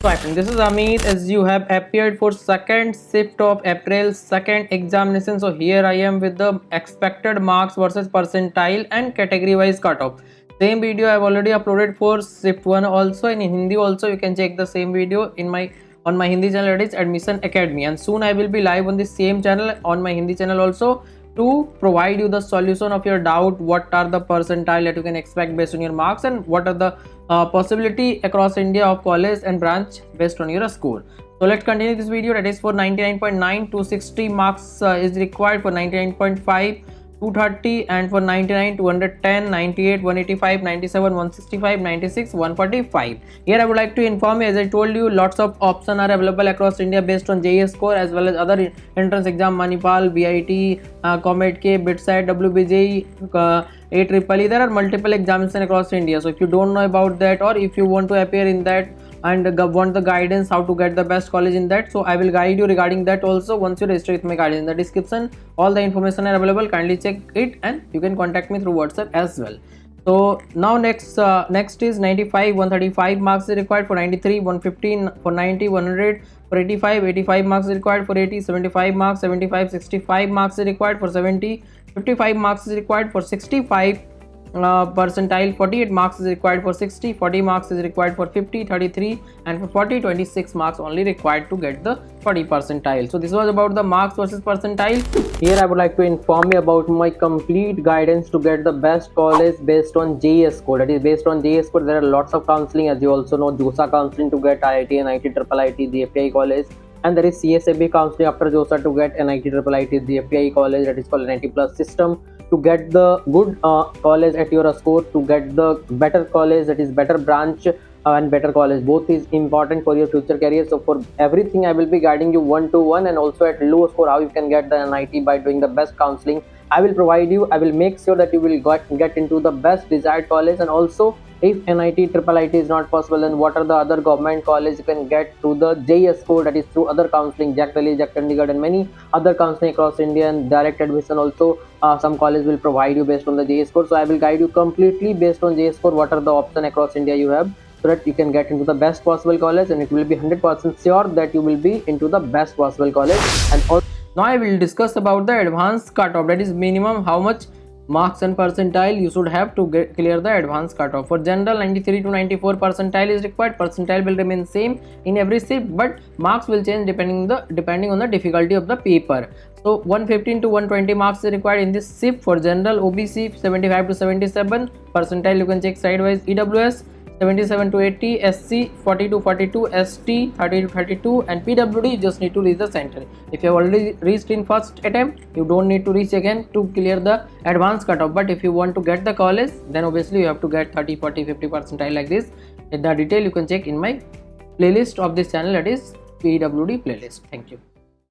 So I think this is Amit, as you have appeared for second shift of April second examination. So here I am with the expected marks versus percentile and category wise cutoff. Same video I have already uploaded for shift 1 also, in Hindi also. You can check the same video in my on my Hindi channel, that is Admission Academy, and soon I will be live on the same channel on my Hindi channel also to provide you the solution of your doubt. What are the percentile that you can expect based on your marks, and what are the possibility across India of college and branch based on your score. So let's continue this video. That is for 99.9, 260 marks is required. For 99.5, 230, and for 99, 210, 98, 185, 97, 165, 96, 145. Here I would like to inform you, as I told you, lots of options are available across India based on JEE score as well as other entrance exam, Manipal, BIT, COMEDK, BITSAT, WBJE, AEEE. There are multiple examinations across India. So if you don't know about that, or if you want to appear in that and want the guidance how to get the best college in that, so I will guide you regarding that also once you register with my guidance. In the description all the information are available, kindly check it, and you can contact me through WhatsApp as well. So now next is 95, 135 marks is required. For 93, 115, for 90, 100, for 85, 85 marks is required. For 80, 75 marks, 75, 65 marks is required. For 70, 55 marks is required. For 65 percentile, 48 marks is required. For 60, 40 marks is required. For 50, 33, and for 40, 26 marks only required to get the 40 percentile. So this was about the marks versus percentile. Here I would like to inform you about my complete guidance to get the best college based on JEE score. That is based on JEE score. There are lots of counseling, as you also know, JOSA counseling to get IIT and IIT IIIT, the FTI college, and there is CSAB counseling after JOSA to get NIT IIIT, the FTI college, that is called NIT Plus system, to get the good college at your score, to get the better college, that is better branch and better college. Both is important for your future career. So for everything I will be guiding you one to one, and also at low score how you can get the NIT by doing the best counseling. I will provide you, I will make sure that you will get into the best desired college. And also if NIT IIIT is not possible, then what are the other government college you can get through the JEE score, that is through other counseling, JAC Delhi, JAC Chandigarh, and many other counseling across India, and direct admission also. Some college will provide you based on the JEE score. So I will guide you completely based on JEE score what are the options across India you have, so that you can get into the best possible college, and it will be 100% sure that you will be into the best possible college. And also, now I will discuss about the advanced cutoff, that is minimum how much marks and percentile you should have to clear the advanced cutoff. For general, 93 to 94 percentile is required. Percentile will remain same in every shift, but marks will change depending on the difficulty of the paper. So 115 to 120 marks is required in this shift. For general, OBC 75 to 77 percentile, you can check sidewise. EWS 77 to 80, SC 40 to 42, ST 30 to 32, and PWD you just need to reach the center. If you have already reached in first attempt, you don't need to reach again to clear the advanced cutoff. But if you want to get the college, then obviously you have to get 30, 40, 50 percentile like this. In the detail you can check in my playlist of this channel, that is PWD playlist. Thank you.